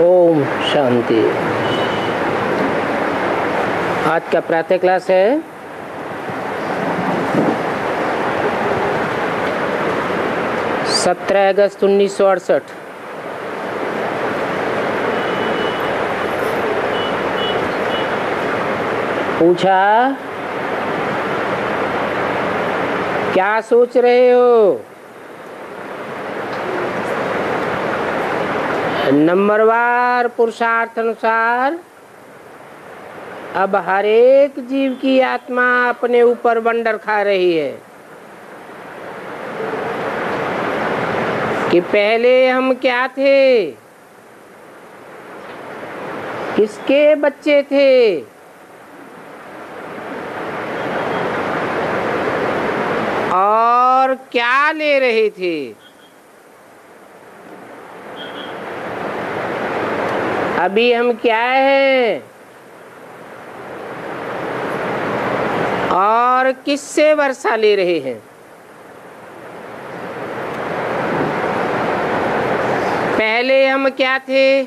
ओम शांति। आज का प्रातः क्लास है 17 अगस्त 1968। पूछा क्या सोच रहे हो? नंबरवार पुरुषार्थ अनुसार अब हर एक जीव की आत्मा अपने ऊपर बंडर खा रही है कि पहले हम क्या थे, किसके बच्चे थे, और क्या ले रहे थे। अभी हम क्या हैं और किससे वर्षा ले रहे हैं। पहले हम क्या थे,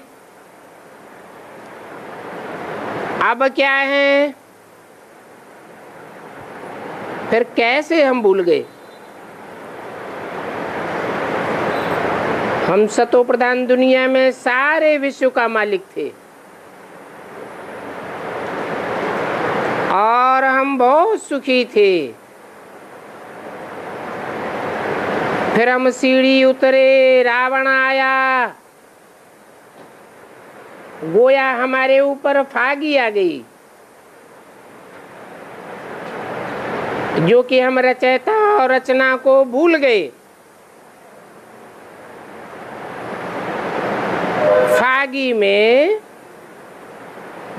अब क्या हैं, फिर कैसे हम भूल गए। हम सतो प्रधान दुनिया में सारे विश्व का मालिक थे और हम बहुत सुखी थे। फिर हम सीढ़ी उतरे, रावण आया, गोया हमारे ऊपर फागी आ गई, जो कि हम रचयिता और रचना को भूल गए। फागी में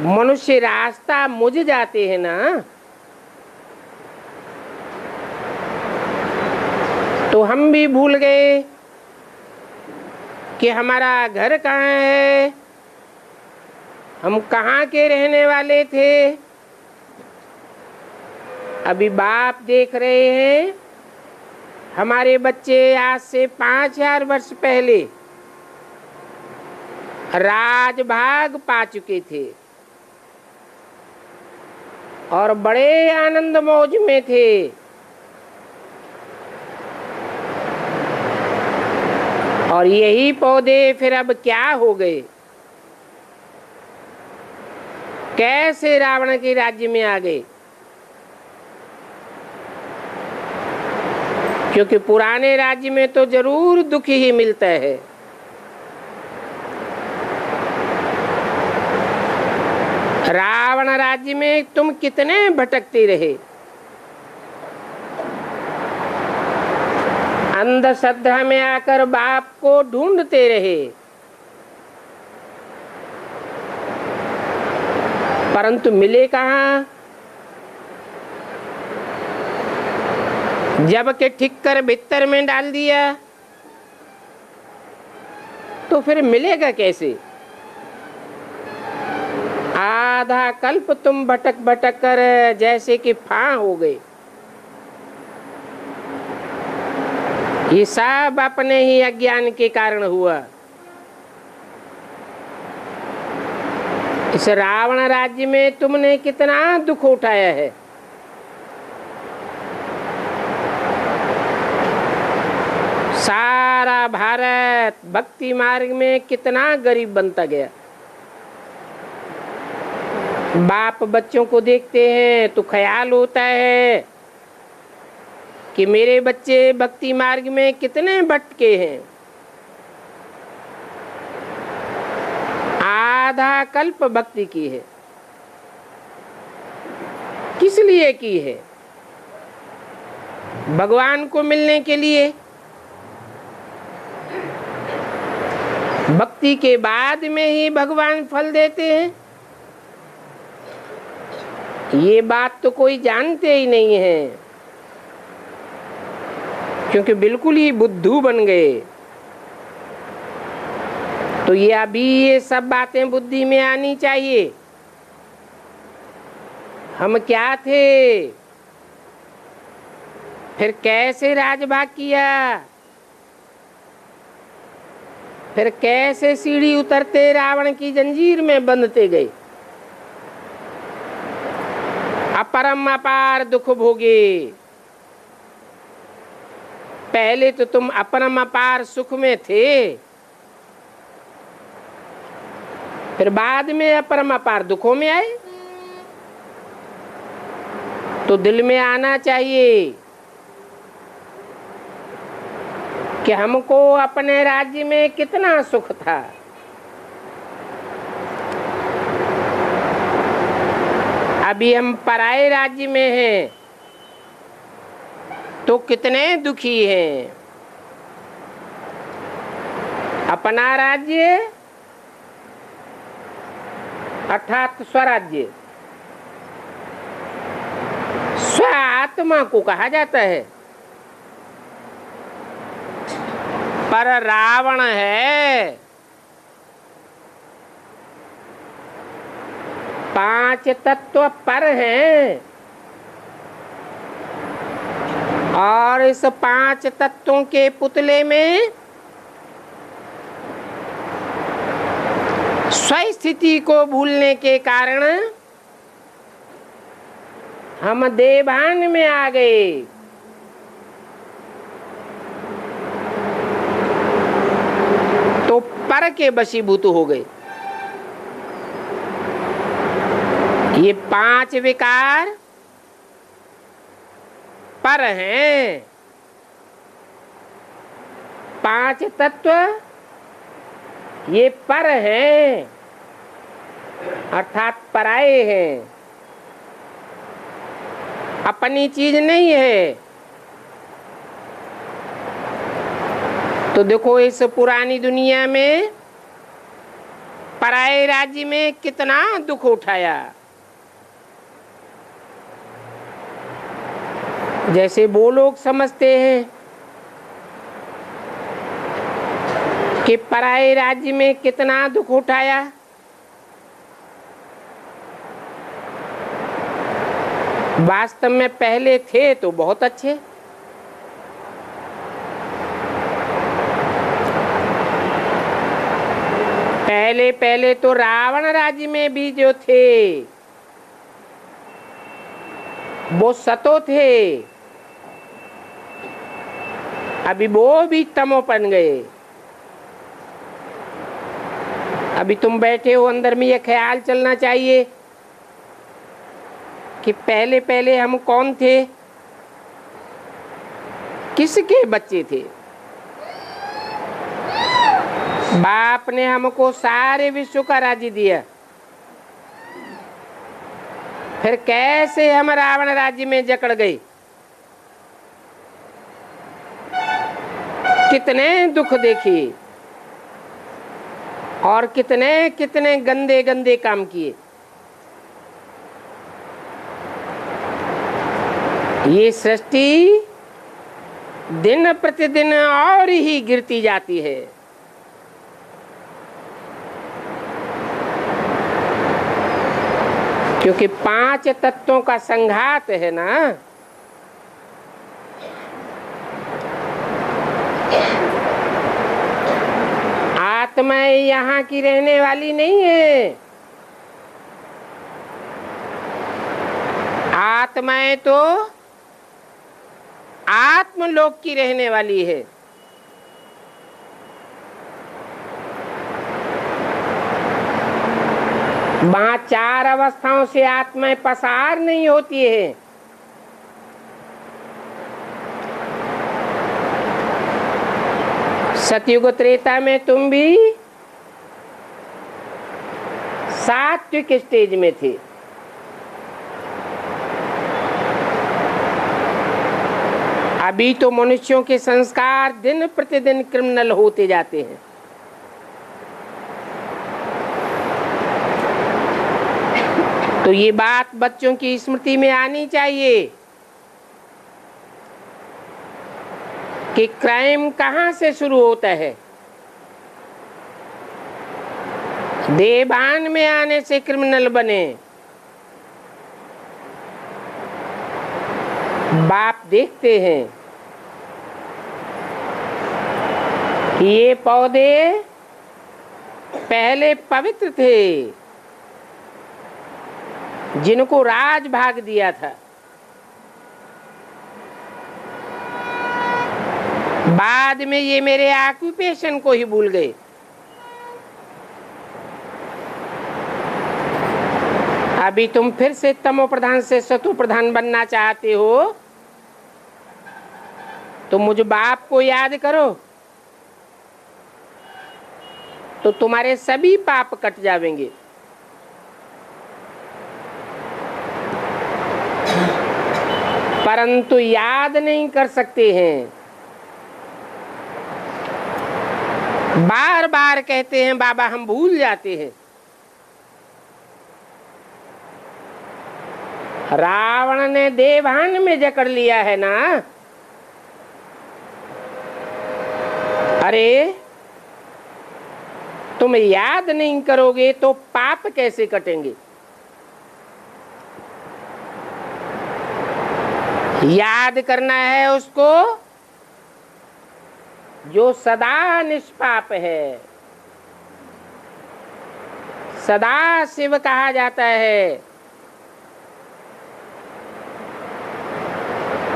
मनुष्य रास्ता मुझ जाते हैं ना, तो हम भी भूल गए कि हमारा घर कहाँ है, हम कहाँ के रहने वाले थे। अभी बाप देख रहे हैं हमारे बच्चे आज से 5000 वर्ष पहले राज भाग पा चुके थे और बड़े आनंद मौज में थे। और यही पौधे फिर अब क्या हो गए, कैसे रावण के राज्य में आ गए। क्योंकि पुराने राज्य में तो जरूर दुख ही मिलता है। रावण राज्य में तुम कितने भटकते रहे, अंधश्रद्धा में आकर बाप को ढूंढते रहे, परंतु मिले कहाँ। जब के ठीक कर भीतर में डाल दिया तो फिर मिलेगा कैसे। आधा कल्प तुम भटक भटक कर जैसे कि फां हो गए। ये सब अपने ही अज्ञान के कारण हुआ। इस रावण राज्य में तुमने कितना दुख उठाया है। सारा भारत भक्ति मार्ग में कितना गरीब बनता गया। बाप बच्चों को देखते हैं तो ख्याल होता है कि मेरे बच्चे भक्ति मार्ग में कितने भटके हैं। आधा कल्प भक्ति की है, किस लिए की है? भगवान को मिलने के लिए। भक्ति के बाद में ही भगवान फल देते हैं, ये बात तो कोई जानते ही नहीं है, क्योंकि बिल्कुल ही बुद्धू बन गए। तो ये अभी ये सब बातें बुद्धि में आनी चाहिए। हम क्या थे, फिर कैसे राजभाग किया, फिर कैसे सीढ़ी उतरते रावण की जंजीर में बंधते गए। अपरम अपार दुख भोगे। पहले तो तुम अपरम अपार सुख में थे, फिर बाद में अपरम अपार दुखों में आए। तो दिल में आना चाहिए कि हमको अपने राज्य में कितना सुख था। अभी हम पराये राज्य में हैं तो कितने दुखी हैं। अपना राज्य अर्थात स्वराज्य, स्व आत्मा को कहा जाता है। पर रावण है 5 तत्व पर हैं, और इस 5 तत्वों के पुतले में स्वस्थिति को भूलने के कारण हम देवभान में आ गए। तो पर के वशीभूत हो गए। ये 5 विकार पर हैं, 5 तत्व ये पर हैं अर्थात पराये हैं, अपनी चीज नहीं है। तो देखो इस पुरानी दुनिया में पराये राज्य में कितना दुख उठाया। जैसे वो लोग समझते हैं कि पराये राज्य में कितना दुख उठाया, वास्तव में पहले थे तो बहुत अच्छे। पहले तो रावण राज्य में भी जो थे वो सतो थे, अभी वो भी तमोपन गए। अभी तुम बैठे हो, अंदर में ये ख्याल चलना चाहिए कि पहले हम कौन थे, किसके बच्चे थे। बाप ने हमको सारे विश्व का राज्य दिया, फिर कैसे हम रावण राज्य में जकड़ गए। कितने दुख देखे और कितने कितने गंदे गंदे काम किए। ये सृष्टि दिन प्रतिदिन और ही गिरती जाती है। क्योंकि 5 तत्वों का संघात है ना। आत्माएं यहाँ की रहने वाली नहीं है। आत्माएं तो आत्मलोक की रहने वाली है। वहां 4 अवस्थाओं से आत्माएं पसार नहीं होती है। सतयुग त्रेता में तुम भी सात्विक स्टेज में थे। अभी तो मनुष्यों के संस्कार दिन प्रतिदिन क्रिमिनल होते जाते हैं। तो ये बात बच्चों की स्मृति में आनी चाहिए कि क्राइम कहाँ से शुरू होता है। देवभान में आने से क्रिमिनल बने। बाप देखते हैं कि ये पौधे पहले पवित्र थे, जिनको राज भाग दिया था, बाद में ये मेरे ऑक्यूपेशन को ही भूल गए। अभी तुम फिर से तमो प्रधान से सतो प्रधान बनना चाहते हो, तो मुझ बाप को याद करो, तो तुम्हारे सभी पाप कट जाएंगे। परंतु याद नहीं कर सकते हैं, बार बार कहते हैं बाबा हम भूल जाते हैं। रावण ने देवान में जकड़ लिया है ना। अरे तुम याद नहीं करोगे तो पाप कैसे कटेंगे? याद करना है उसको जो सदा निष्पाप है, सदा शिव कहा जाता है।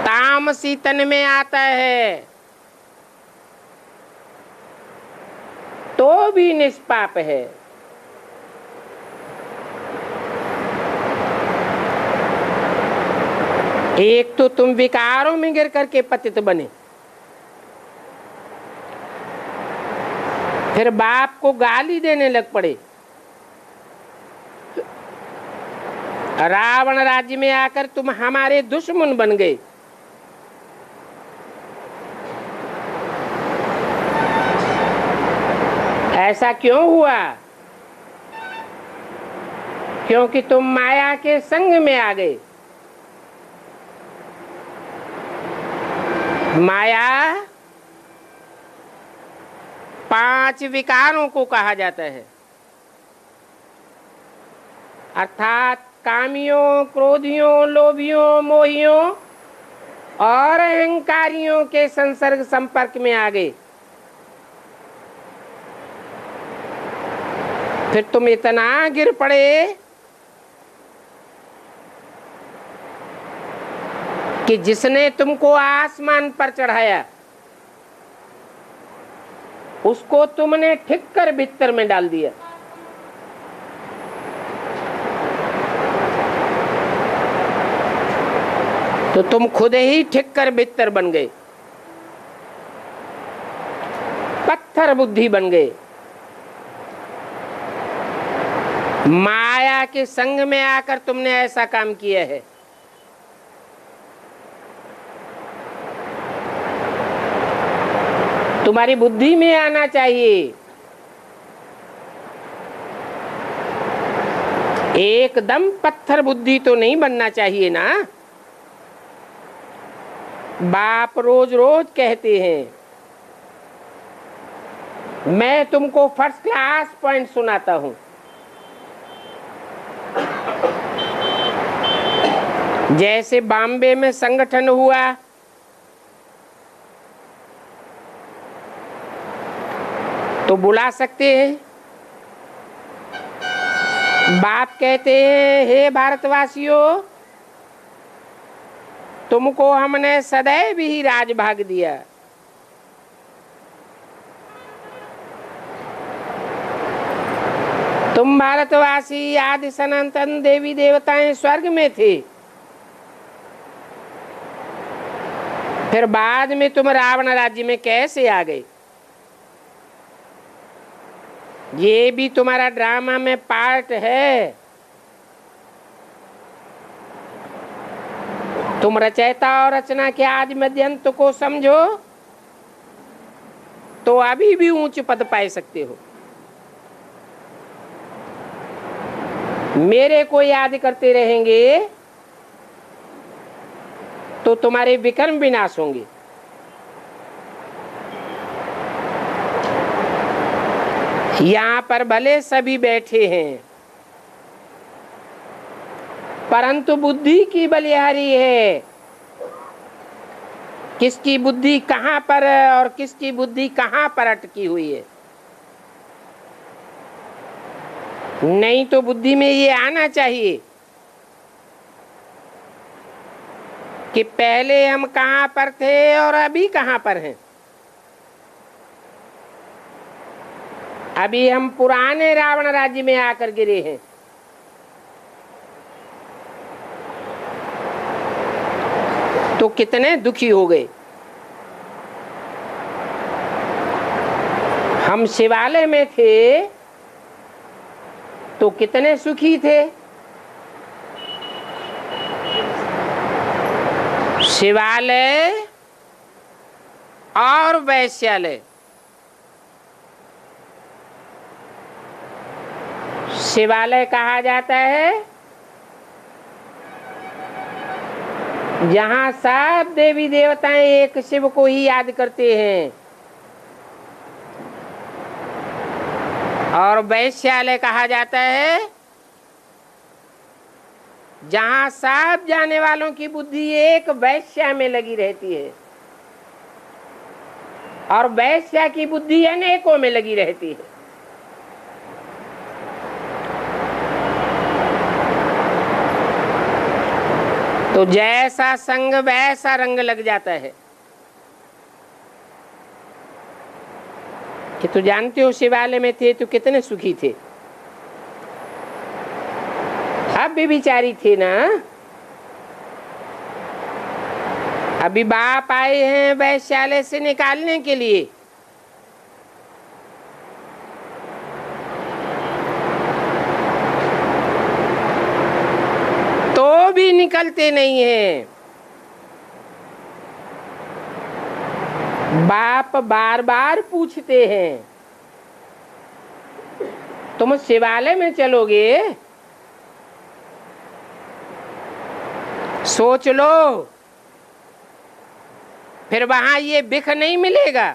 तामसी तन में आता है तो भी निष्पाप है। एक तो तुम विकारों में गिर करके पतित बने, फिर बाप को गाली देने लग पड़े। रावण राज्य में आकर तुम हमारे दुश्मन बन गए। ऐसा क्यों हुआ? क्योंकि तुम माया के संग में आ गए। माया 5 विकारों को कहा जाता है, अर्थात कामियों, क्रोधियों, लोभियों, मोहियों और अहंकारियों के संसर्ग संपर्क में आ गए। फिर तुम इतना गिर पड़े कि जिसने तुमको आसमान पर चढ़ाया उसको तुमने ठीक कर भीतर में डाल दिया। तो तुम खुद ही ठीक कर भीतर बन गए, पत्थर बुद्धि बन गए। माया के संग में आकर तुमने ऐसा काम किया है। तुम्हारी बुद्धि में आना चाहिए। एकदम पत्थर बुद्धि तो नहीं बनना चाहिए ना। बाप रोज रोज कहते हैं, मैं तुमको फर्स्ट क्लास पॉइंट सुनाता हूं। जैसे बॉम्बे में संगठन हुआ, तो बुला सकते हैं। बाप कहते हैं, हे भारतवासियों, तुमको हमने सदैव ही राज भाग दिया। तुम भारतवासी आदि सनातन देवी देवताएं स्वर्ग में थे, फिर बाद में तुम रावण राज्य में कैसे आ गए? ये भी तुम्हारा ड्रामा में पार्ट है। तुम रचयिता और रचना के आदि मध्य अंत को समझो तो अभी भी ऊंच पद पाए सकते हो। मेरे को याद करते रहेंगे तो तुम्हारे विक्रम विनाश होंगे। यहाँ पर भले सभी बैठे हैं, परंतु बुद्धि की बलिहारी है। किसकी बुद्धि कहाँ पर है और किसकी बुद्धि कहाँ पर अटकी हुई है। नहीं तो बुद्धि में ये आना चाहिए कि पहले हम कहाँ पर थे और अभी कहाँ पर हैं। अभी हम पुराने रावण राज्य में आकर गिरे हैं। तो कितने दुखी हो गए। हम शिवालय में थे तो कितने सुखी थे। शिवालय और वैश्यालय। शिवालय कहा जाता है जहां सब देवी देवताएं एक शिव को ही याद करते हैं, और वैश्यालय कहा जाता है जहां सब जाने वालों की बुद्धि एक वैश्या में लगी रहती है और वैश्या की बुद्धि अनेकों में लगी रहती है। तो जैसा संग वैसा रंग लग जाता है। कि तो जानते हो शिवालय में थे तो कितने सुखी थे। अब भी बिचारी थे ना। अभी बाप आए हैं वैश्यालय से निकालने के लिए। तो भी निकलते नहीं हैं। बाप बार बार पूछते हैं तुम शिवालय में चलोगे? सोच लो, फिर वहां ये बिख नहीं मिलेगा।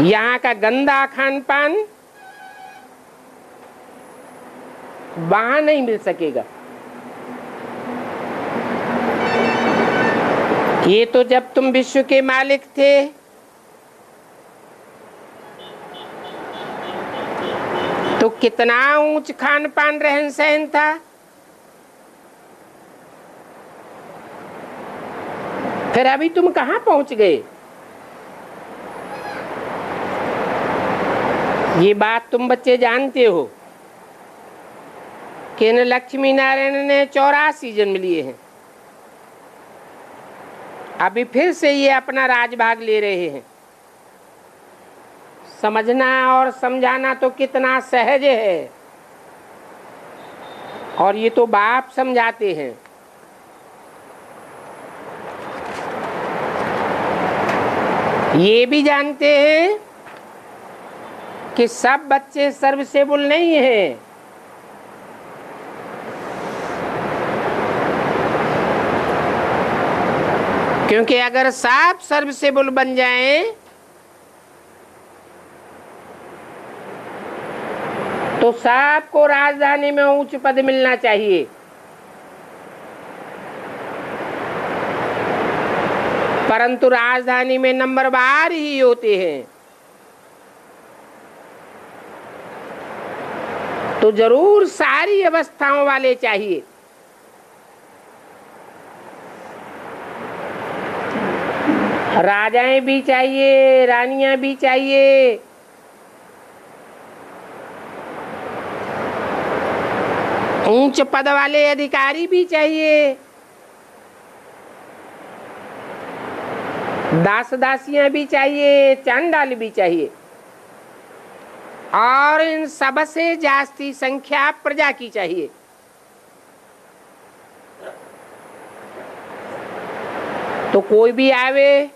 यहाँ का गंदा खान पान वहां नहीं मिल सकेगा। ये तो जब तुम विश्व के मालिक थे तो कितना ऊंच खान पान रहन सहन था। फिर अभी तुम कहां पहुंच गए? ये बात तुम बच्चे जानते हो कि इन लक्ष्मी नारायण ने 84 जन्म लिए हैं। अभी फिर से ये अपना राजभाग ले रहे हैं। समझना और समझाना तो कितना सहज है, और ये तो बाप समझाते हैं। ये भी जानते हैं कि सब बच्चे सर्विसेबल नहीं हैं। क्योंकि अगर सब सर्विसेबल बन जाएं तो सबको राजधानी में उच्च पद मिलना चाहिए। परंतु राजधानी में नंबरवार ही होते हैं। तो जरूर सारी अवस्थाओं वाले चाहिए। राजाएं भी चाहिए, रानियां भी चाहिए, उच्च पद वाले अधिकारी भी चाहिए, दास दासियां भी चाहिए, चांडाल भी चाहिए, और इन सबसे जास्ती संख्या प्रजा की चाहिए। तो कोई भी आवे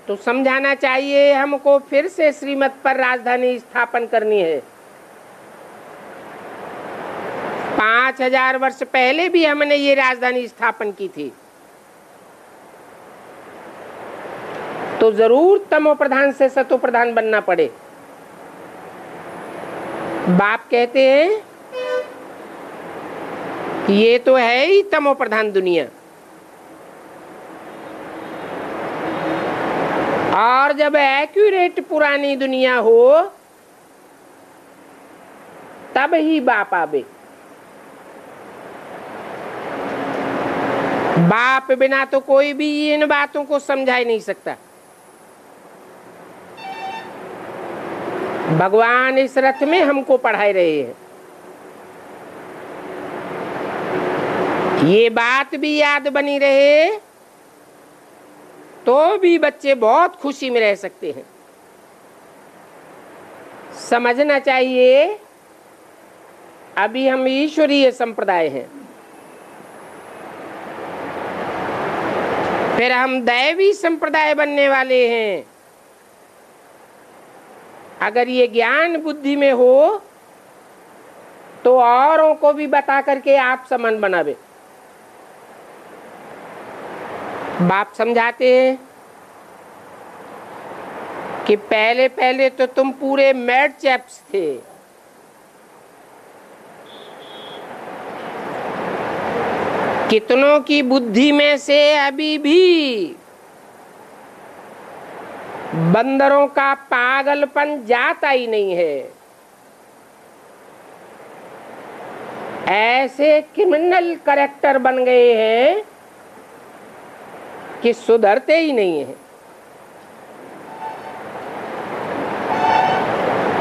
तो समझाना चाहिए हमको फिर से श्रीमत पर राजधानी स्थापन करनी है। 5000 वर्ष पहले भी हमने ये राजधानी स्थापन की थी। तो जरूर तमो प्रधान से सतो प्रधान बनना पड़े। बाप कहते हैं ये तो है ही तमो प्रधान दुनिया। और जब एक्यूरेट पुरानी दुनिया हो तब ही बाप आवे। बाप बिना तो कोई भी इन बातों को समझा ही नहीं सकता। भगवान इस रथ में हमको पढ़ाई रहे हैं। ये बात भी याद बनी रहे तो भी बच्चे बहुत खुशी में रह सकते हैं। समझना चाहिए अभी हम ईश्वरीय संप्रदाय हैं, फिर हम दैवी संप्रदाय बनने वाले हैं। अगर ये ज्ञान बुद्धि में हो तो औरों को भी बता करके आप समान बनावे। बाप समझाते हैं कि पहले पहले तो तुम पूरे मैड चैप्स थे, कितनों की बुद्धि में से अभी भी बंदरों का पागलपन जाता ही नहीं है। ऐसे क्रिमिनल कैरेक्टर बन गए हैं कि सुधरते ही नहीं है।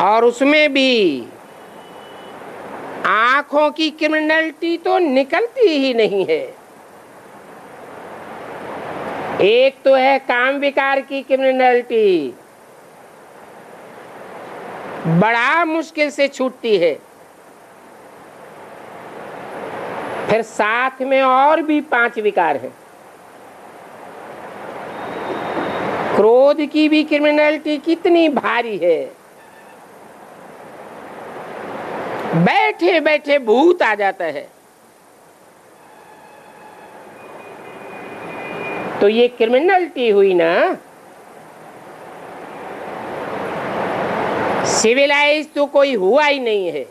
और उसमें भी आंखों की क्रिमिनलिटी तो निकलती ही नहीं है। एक तो है काम विकार की क्रिमिनलिटी, बड़ा मुश्किल से छूटती है। फिर साथ में और भी 5 विकार हैं। क्रोध की भी क्रिमिनलिटी कितनी भारी है, बैठे बैठे भूत आ जाता है। तो ये क्रिमिनलिटी हुई ना, सिविलाइज तो कोई हुआ ही नहीं है।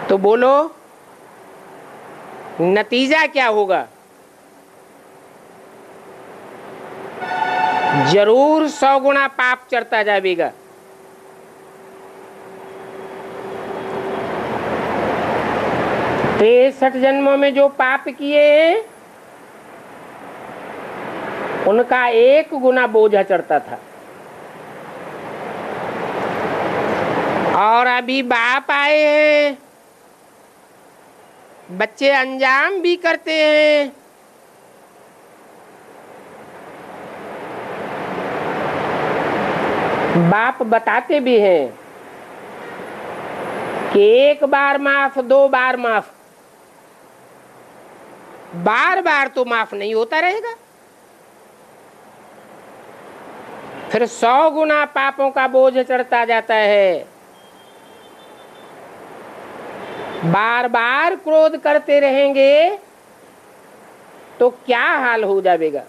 तो बोलो नतीजा क्या होगा? जरूर 100 गुना पाप चढ़ता जाएगा। तो 63 जन्मों में जो पाप किए हैं उनका 1 गुना बोझा चढ़ता था। और अभी बाप आए हैं, बच्चे अंजाम भी करते हैं। बाप बताते भी हैं कि 1 बार माफ, 2 बार माफ, बार बार तो माफ नहीं होता रहेगा। फिर 100 गुना पापों का बोझ चढ़ता जाता है। बार बार क्रोध करते रहेंगे तो क्या हाल हो जाएगा?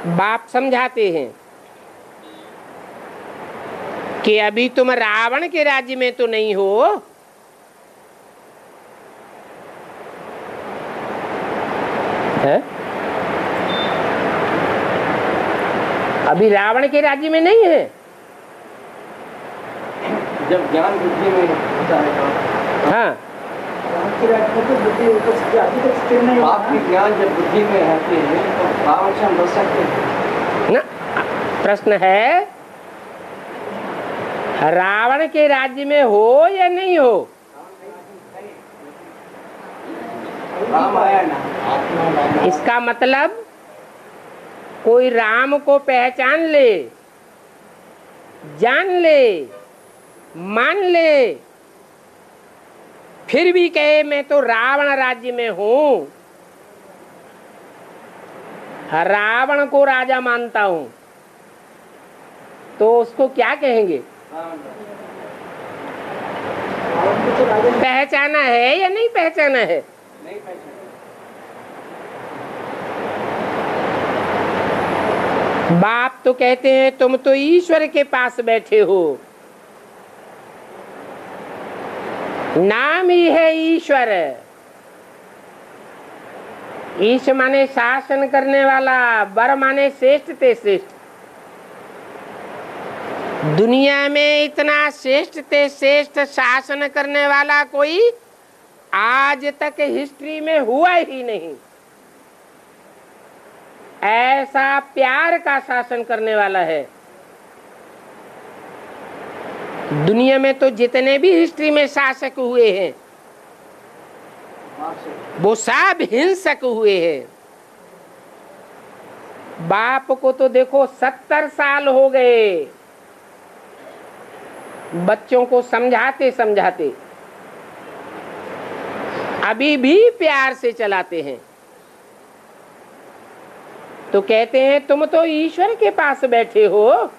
बाप समझाते हैं कि अभी तुम रावण के राज्य में तो नहीं हो, है? अभी रावण के राज्य में नहीं है। जब ज्ञान बुद्धि में होता है, हाँ, आपकी ज्ञान जब बुद्धि में आती है तो रावण से हम बच सकते हैं ना? प्रश्न है रावण के राज्य में हो या नहीं हो? राम आया ना। इसका मतलब कोई राम को पहचान ले, जान ले, मान ले, फिर भी कहे मैं तो रावण राज्य में हूं, रावण को राजा मानता हूं, तो उसको क्या कहेंगे? पहचाना है या नहीं पहचाना है? नहीं पहचाना। बाप तो कहते हैं तुम तो ईश्वर के पास बैठे हो, नाम ही है ईश्वर, ईश माने शासन करने वाला, बर माने श्रेष्ठ ते श्रेष्ठ। दुनिया में इतना श्रेष्ठ ते श्रेष्ठ शासन करने वाला कोई आज तक हिस्ट्री में हुआ ही नहीं। ऐसा प्यार का शासन करने वाला है। दुनिया में तो जितने भी हिस्ट्री में शासक हुए हैं वो सब हिंसक हुए हैं। बाप को तो देखो 70 साल हो गए बच्चों को समझाते समझाते, अभी भी प्यार से चलाते हैं। तो कहते हैं तुम तो ईश्वर के पास बैठे हो,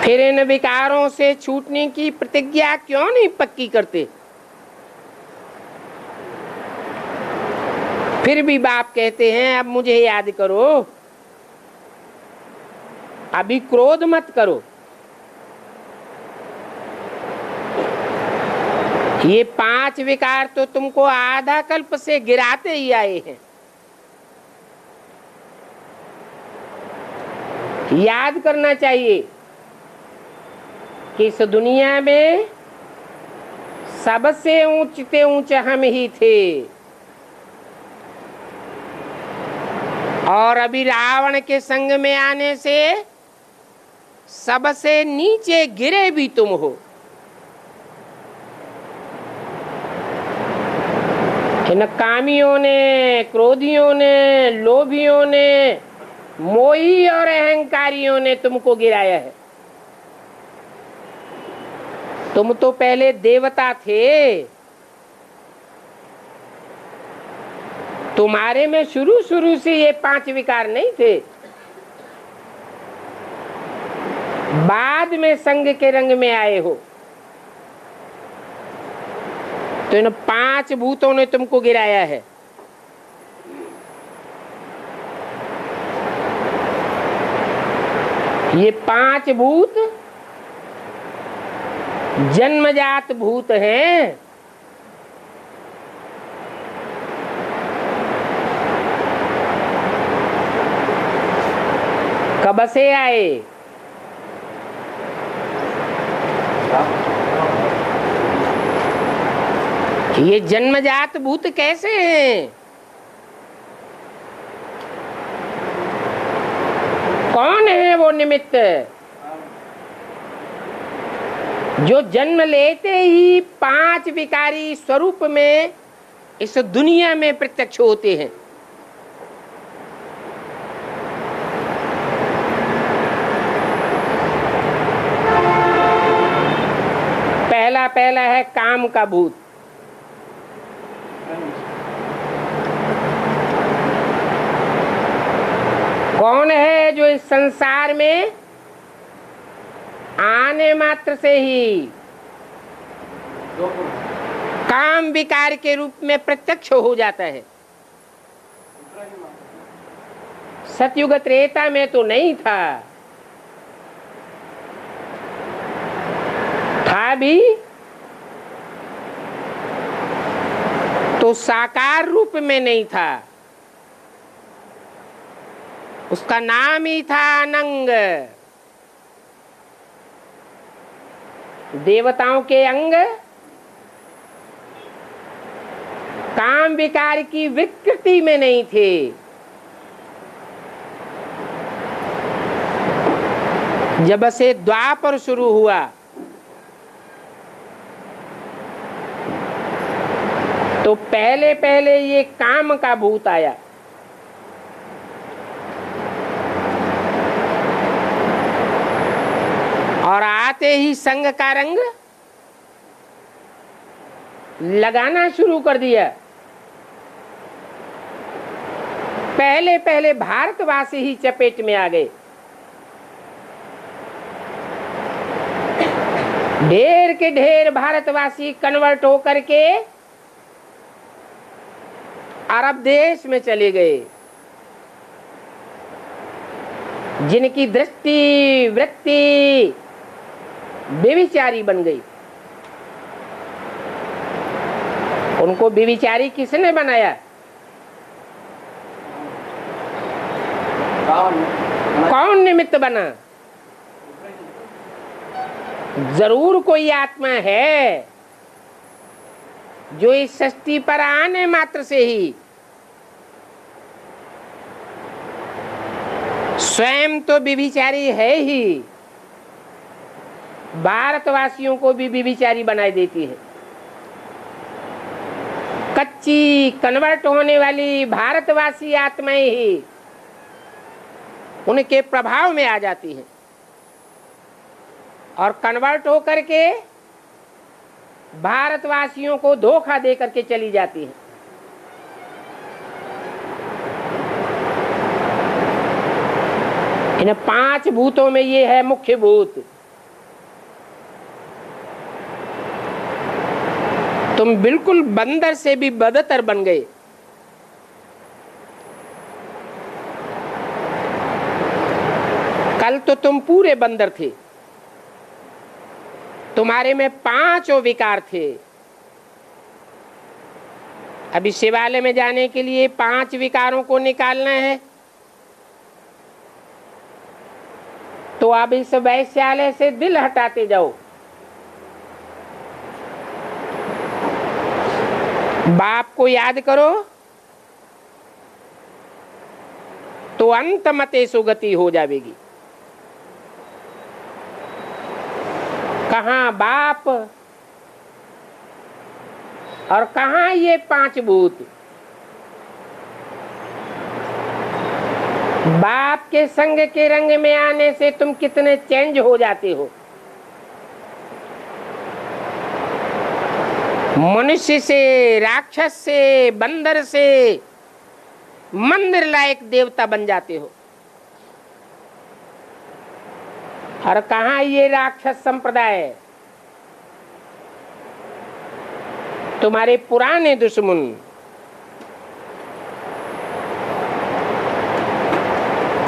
फिर इन विकारों से छूटने की प्रतिज्ञा क्यों नहीं पक्की करते। फिर भी बाप कहते हैं अब मुझे याद करो, अभी क्रोध मत करो। ये 5 विकार तो तुमको आधा कल्प से गिराते ही आए हैं। याद करना चाहिए कि इस दुनिया में सबसे ऊंचते ऊंचे हम ही थे, और अभी रावण के संग में आने से सबसे नीचे गिरे भी तुम हो। इन कामियों ने, क्रोधियों ने, लोभियों ने, मोही और अहंकारियों ने तुमको गिराया है। तुम तो पहले देवता थे, तुम्हारे में शुरू से ये 5 विकार नहीं थे। बाद में संग के रंग में आए हो, तो इन 5 भूतों ने तुमको गिराया है। ये 5 भूत जन्मजात भूत हैं। कब से आए? ये जन्मजात भूत कैसे हैं? कौन है वो निमित्त जो जन्म लेते ही 5 विकारी स्वरूप में इस दुनिया में प्रत्यक्ष होते हैं? पहला है काम का भूत। कौन है जो इस संसार में आने मात्र से ही काम विकार के रूप में प्रत्यक्ष हो जाता है? सतयुग त्रेता में तो नहीं था भी तो साकार रूप में नहीं था, उसका नाम ही था अनंग। देवताओं के अंग काम विकार की विकृति में नहीं थे। जब से द्वापर शुरू हुआ तो पहले ये काम का भूत आया। और आते ही संग का रंग लगाना शुरू कर दिया। पहले भारतवासी ही चपेट में आ गए। ढेर के ढेर भारतवासी कन्वर्ट होकर के अरब देश में चले गए, जिनकी दृष्टि वृत्ति व्यभिचारी बन गई। उनको व्यभिचारी किसने बनाया? कौन निमित्त बना? जरूर कोई आत्मा है जो इस सृष्टि पर आने मात्र से ही स्वयं तो व्यभिचारी है ही, भारतवासियों को भी व्यभिचारी बनाई देती है। कच्ची कन्वर्ट होने वाली भारतवासी आत्माएं ही उनके प्रभाव में आ जाती हैं और कन्वर्ट होकर के भारतवासियों को धोखा दे करके चली जाती है। इन 5 भूतों में ये है मुख्य भूत। तुम बिल्कुल बंदर से भी बदतर बन गए। कल तो तुम पूरे बंदर थे, तुम्हारे में 5 विकार थे। अभी शिवालय में जाने के लिए 5 विकारों को निकालना है, तो अब इस वैश्यालय से दिल हटाते जाओ। बाप को याद करो तो अंत मते सुगति हो जाएगी। कहाँ बाप और कहाँ ये 5 भूत? बाप के संग के रंग में आने से तुम कितने चेंज हो जाते हो। मनुष्य से, राक्षस से, बंदर से मंदिर लायक देवता बन जाते हो। और कहाँ ये राक्षस संप्रदाय, तुम्हारे पुराने दुश्मन।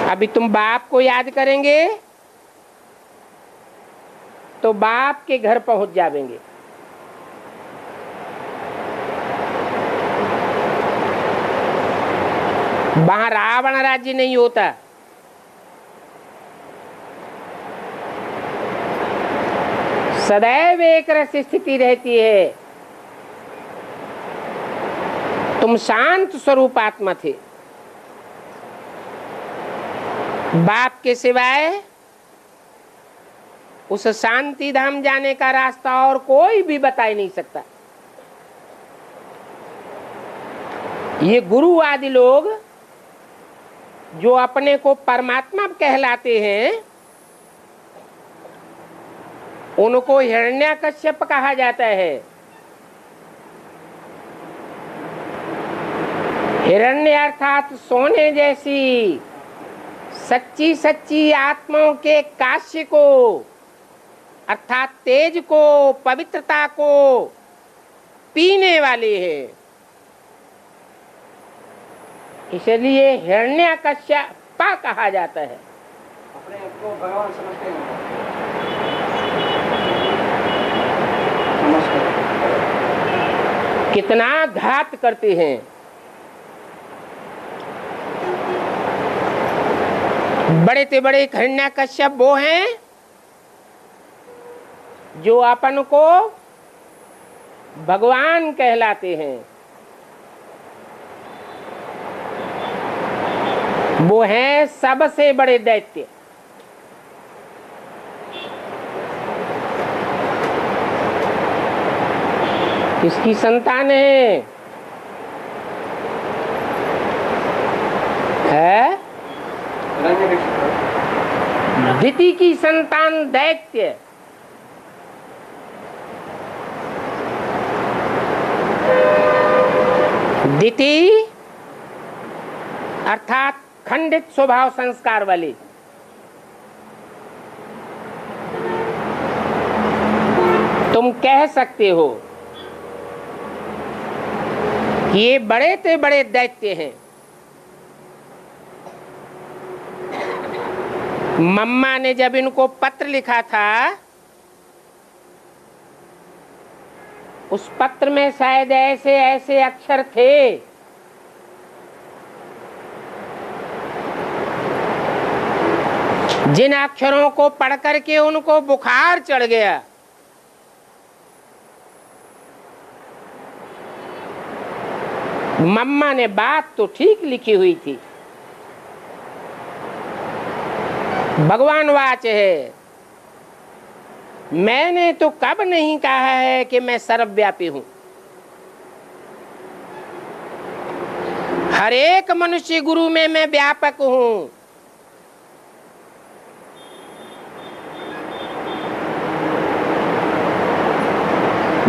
अभी तुम बाप को याद करेंगे तो बाप के घर पहुंच जाएंगे। वहां रावण राज्य नहीं होता, सदैव एक रस स्थिति रहती है। तुम शांत स्वरूप आत्मा थे। बाप के सिवाय उस शांति धाम जाने का रास्ता और कोई भी बता ही नहीं सकता। ये गुरु आदि लोग जो अपने को परमात्मा कहलाते हैं, उनको हिरण्यकश्यप कहा जाता है। हिरण्य अर्थात सोने जैसी सच्ची सच्ची आत्माओं के काश्य को, अर्थात तेज को, पवित्रता को पीने वाले हैं। इसलिए हिरण्यकश्यप कहा जाता है। अपने आप को भगवान समझते हैं। कितना घात करते हैं। बड़े से बड़े हिरण्यकश्यप वो हैं जो अपन को भगवान कहलाते हैं। वो हैं सबसे बड़े दैत्य। किसकी संतान है? दिति की संतान दैत्य। दिति अर्थात खंडित स्वभाव संस्कार वाली। तुम कह सकते हो कि ये बड़े से बड़े दैत्य हैं। मम्मा ने जब इनको पत्र लिखा था उस पत्र में शायद ऐसे ऐसे अक्षर थे जिन अक्षरों को पढ़ करके उनको बुखार चढ़ गया। मम्मा ने बात तो ठीक लिखी हुई थी। भगवान वाच है, मैंने तो कब नहीं कहा है कि मैं सर्वव्यापी हूं। हर एक मनुष्य गुरु में मैं व्यापक हूं।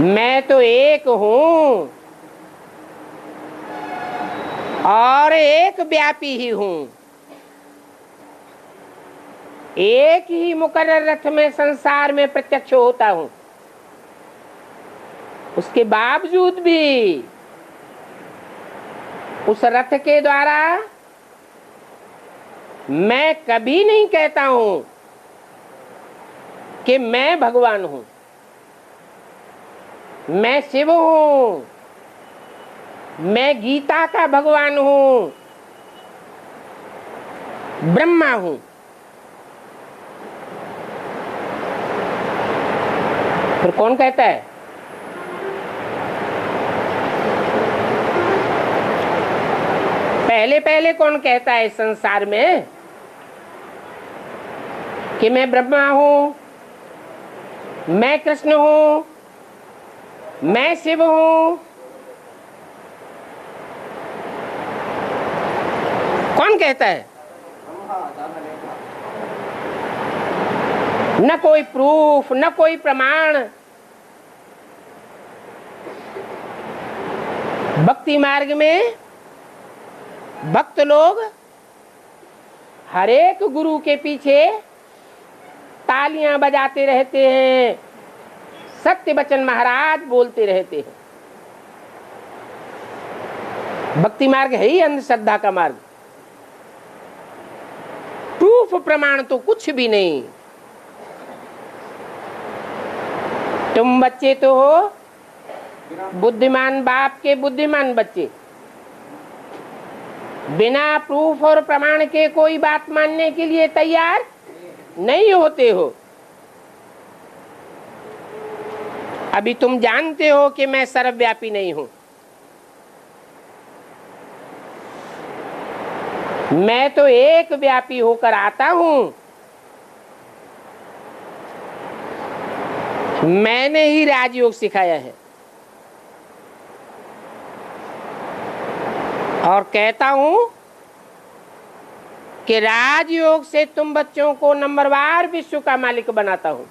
मैं तो एक हूं और एक व्यापी ही हूं। एक ही मुकर्रर रथ में संसार में प्रत्यक्ष होता हूं। उसके बावजूद भी उस रथ के द्वारा मैं कभी नहीं कहता हूं कि मैं भगवान हूं, मैं शिव हूं, मैं गीता का भगवान हूं, ब्रह्मा हूं। फिर कौन कहता है? पहले पहले कौन कहता है इस संसार में कि मैं ब्रह्मा हूं, मैं कृष्ण हूं, मैं शिव हूं? कौन कहता है? न कोई प्रूफ, न कोई प्रमाण। भक्ति मार्ग में भक्त लोग हर एक गुरु के पीछे तालियां बजाते रहते हैं, सत्य वचन महाराज बोलते रहते हैं। भक्ति मार्ग है ही अंधश्रद्धा का मार्ग। प्रूफ प्रमाण तो कुछ भी नहीं। तुम बच्चे तो हो बुद्धिमान बाप के बुद्धिमान बच्चे, बिना प्रूफ और प्रमाण के कोई बात मानने के लिए तैयार नहीं होते हो। अभी तुम जानते हो कि मैं सर्वव्यापी नहीं हूं। मैं तो एक व्यापी होकर आता हूं। मैंने ही राजयोग सिखाया है और कहता हूं कि राजयोग से तुम बच्चों को नंबरवार विश्व का मालिक बनाता हूं।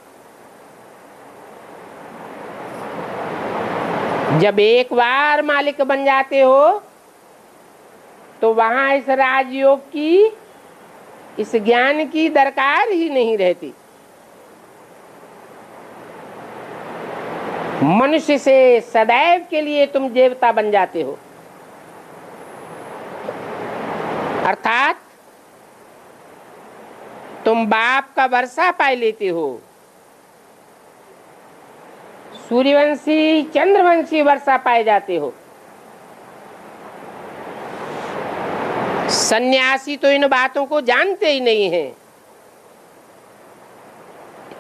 जब एक बार मालिक बन जाते हो तो वहां इस राजयोग की, इस ज्ञान की दरकार ही नहीं रहती। मनुष्य से सदैव के लिए तुम देवता बन जाते हो। अर्थात तुम बाप का वर्षा पाए लेते हो। सूर्यवंशी चंद्रवंशी वर्षा पाए जाते हो। सन्यासी तो इन बातों को जानते ही नहीं हैं,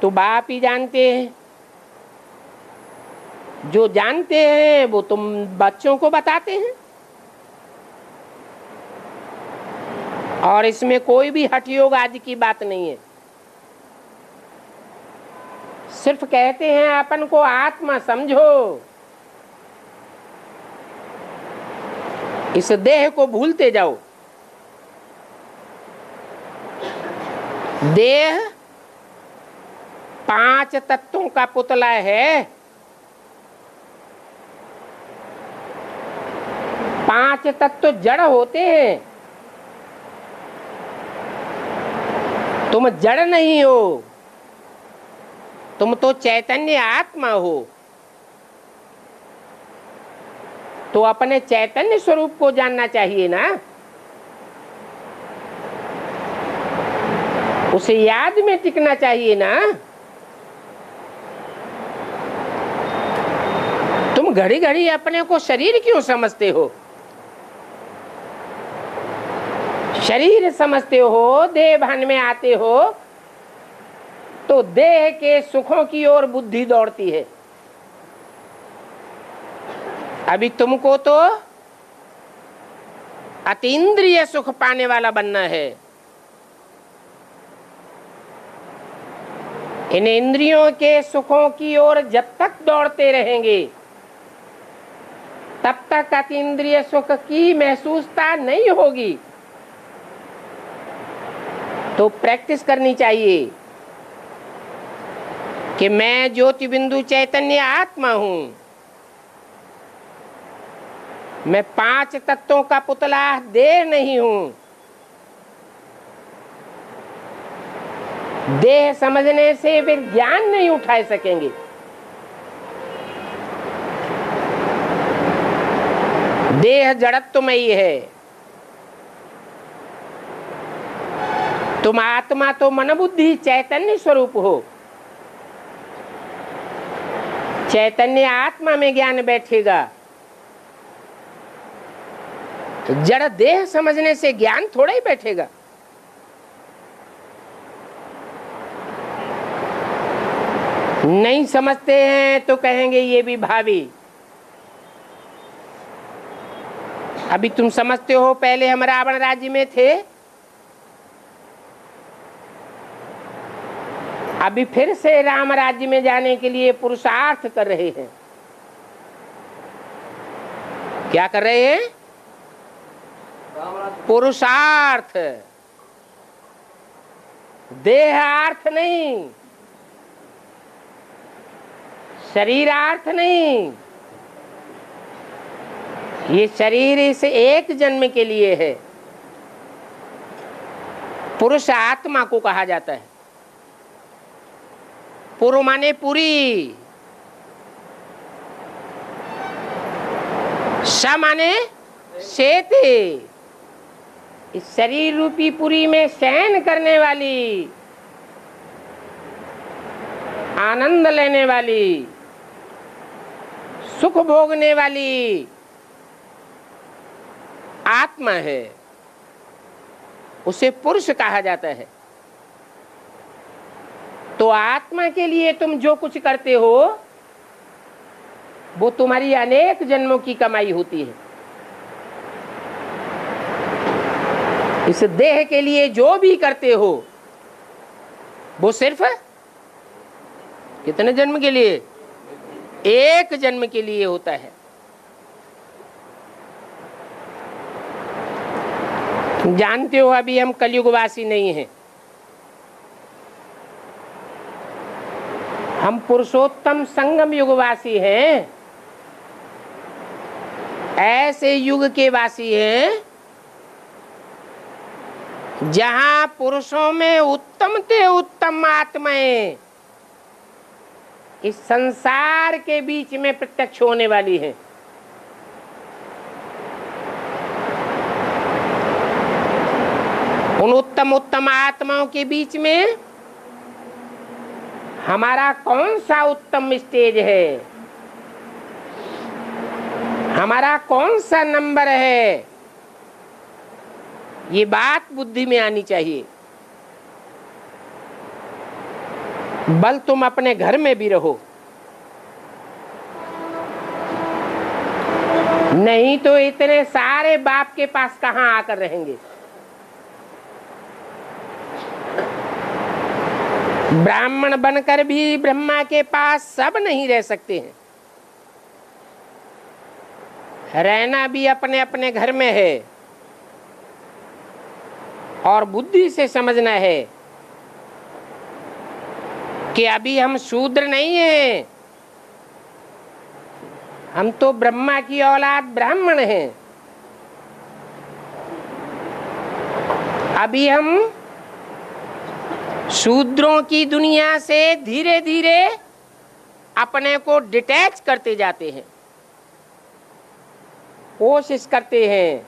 तो बाप ही जानते हैं। जो जानते हैं वो तुम बच्चों को बताते हैं। और इसमें कोई भी हठ योग आदि की बात नहीं है। सिर्फ कहते हैं अपन को आत्मा समझो, इस देह को भूलते जाओ। देह 5 तत्वों का पुतला है। 5 तत्व जड़ होते हैं। तुम जड़ नहीं हो, तुम तो चैतन्य आत्मा हो। तो अपने चैतन्य स्वरूप को जानना चाहिए ना। उसे याद में टिकना चाहिए ना। तुम तुम घड़ी घड़ी अपने को शरीर क्यों समझते हो? शरीर समझते हो, देह भान में आते हो तो देह के सुखों की ओर बुद्धि दौड़ती है। अभी तुमको तो अतीन्द्रिय सुख पाने वाला बनना है। इन इंद्रियों के सुखों की ओर जब तक दौड़ते रहेंगे तब तक अतीन्द्रिय सुख की महसूसता नहीं होगी। तो प्रैक्टिस करनी चाहिए कि मैं ज्योति बिंदु चैतन्य आत्मा हूं, मैं 5 तत्वों का पुतला देह नहीं हूं। देह समझने से वे ज्ञान नहीं उठा सकेंगे। देह जड़त्वमयी है, तुम आत्मा तो मन बुद्धि चैतन्य स्वरूप हो। चैतन्य आत्मा में ज्ञान बैठेगा, तो जड़ देह समझने से ज्ञान थोड़ा ही बैठेगा। नहीं समझते हैं तो कहेंगे ये भी भावी। अभी तुम समझते हो, पहले हम रावण राज्य में थे, अभी फिर से राम राज्य में जाने के लिए पुरुषार्थ कर रहे हैं। क्या कर रहे हैं? पुरुषार्थ। देहार्थ नहीं, शरीरार्थ नहीं। ये शरीर इस एक जन्म के लिए है। पुरुष आत्मा को कहा जाता है। पुरु माने पूरी, स माने शेते। इस शरीर रूपी पुरी में शयन करने वाली, आनंद लेने वाली, सुख भोगने वाली आत्मा है, उसे पुरुष कहा जाता है। तो आत्मा के लिए तुम जो कुछ करते हो वो तुम्हारी अनेक जन्मों की कमाई होती है। इस देह के लिए जो भी करते हो वो सिर्फ कितने जन्म के लिए? एक जन्म के लिए होता है। जानते हो अभी हम कलयुगवासी नहीं हैं, हम पुरुषोत्तम संगम युगवासी हैं। ऐसे युग के वासी हैं जहां पुरुषों में उत्तम से उत्तम आत्माएं इस संसार के बीच में प्रत्यक्ष होने वाली है। उन उत्तम उत्तम आत्माओं के बीच में हमारा कौन सा उत्तम स्टेज है, हमारा कौन सा नंबर है, ये बात बुद्धि में आनी चाहिए। बल तुम अपने घर में भी रहो, नहीं तो इतने सारे बाप के पास कहां आकर रहेंगे। ब्राह्मण बनकर भी ब्रह्मा के पास सब नहीं रह सकते हैं। रहना भी अपने अपने घर में है और बुद्धि से समझना है कि अभी हम शूद्र नहीं हैं, हम तो ब्रह्मा की औलाद ब्राह्मण हैं। अभी हम शूद्रों की दुनिया से धीरे धीरे अपने को डिटैच करते जाते हैं, कोशिश करते हैं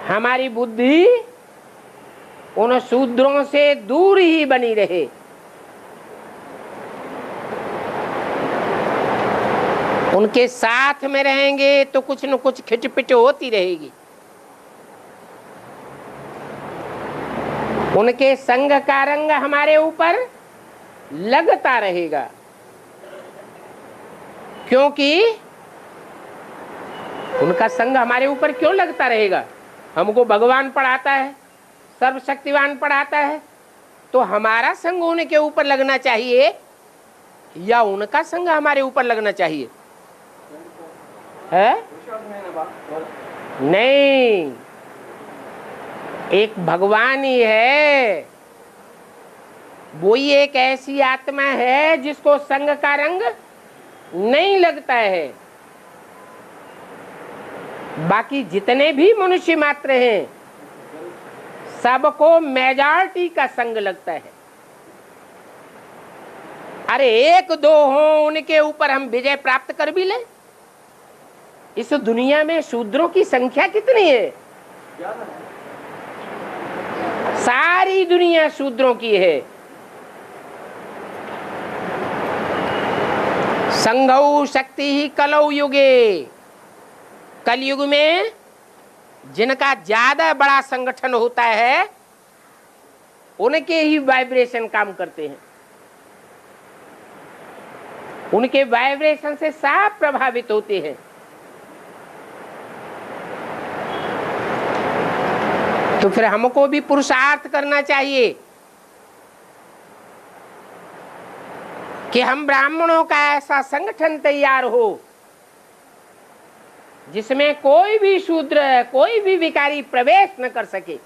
हमारी बुद्धि उन शूद्रों से दूर ही बनी रहे। उनके साथ में रहेंगे तो कुछ न कुछ खिटपिट होती रहेगी। उनके संग का रंग हमारे ऊपर लगता रहेगा, क्योंकि उनका संग हमारे ऊपर क्यों लगता रहेगा? हमको भगवान पढ़ाता है, सर्वशक्तिवान पढ़ाता है, तो हमारा संग उनके ऊपर लगना चाहिए या उनका संग हमारे ऊपर लगना चाहिए? है नहीं, एक भगवान ही है, वो ही एक ऐसी आत्मा है जिसको संग का रंग नहीं लगता है। बाकी जितने भी मनुष्य मात्र हैं सबको मेजॉरिटी का संग लगता है। अरे एक दो हो उनके ऊपर हम विजय प्राप्त कर भी लें। इस दुनिया में शूद्रों की संख्या कितनी है? सारी दुनिया शूद्रों की है। संघौ शक्ति ही कलौ युगे, कलयुग में जिनका ज्यादा बड़ा संगठन होता है उनके ही वाइब्रेशन काम करते हैं, उनके वाइब्रेशन से सब प्रभावित होते हैं। तो फिर हमको भी पुरुषार्थ करना चाहिए कि हम ब्राह्मणों का ऐसा संगठन तैयार हो जिसमें कोई भी शूद्र, कोई भी विकारी प्रवेश न कर सके।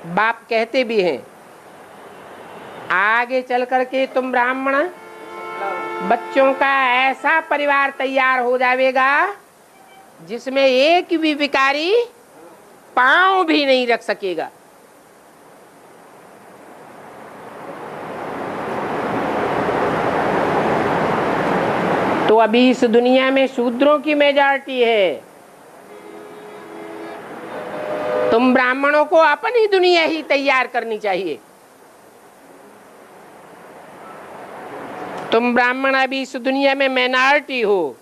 बाप कहते भी हैं आगे चल करके तुम ब्राह्मण बच्चों का ऐसा परिवार तैयार हो जाएगा जिसमें एक भी विकारी पांव भी नहीं रख सकेगा। तो अभी इस दुनिया में शूद्रों की मेजॉरिटी है। तुम ब्राह्मणों को अपनी दुनिया ही तैयार करनी चाहिए। तुम ब्राह्मण अभी इस दुनिया में माइनॉरिटी हो,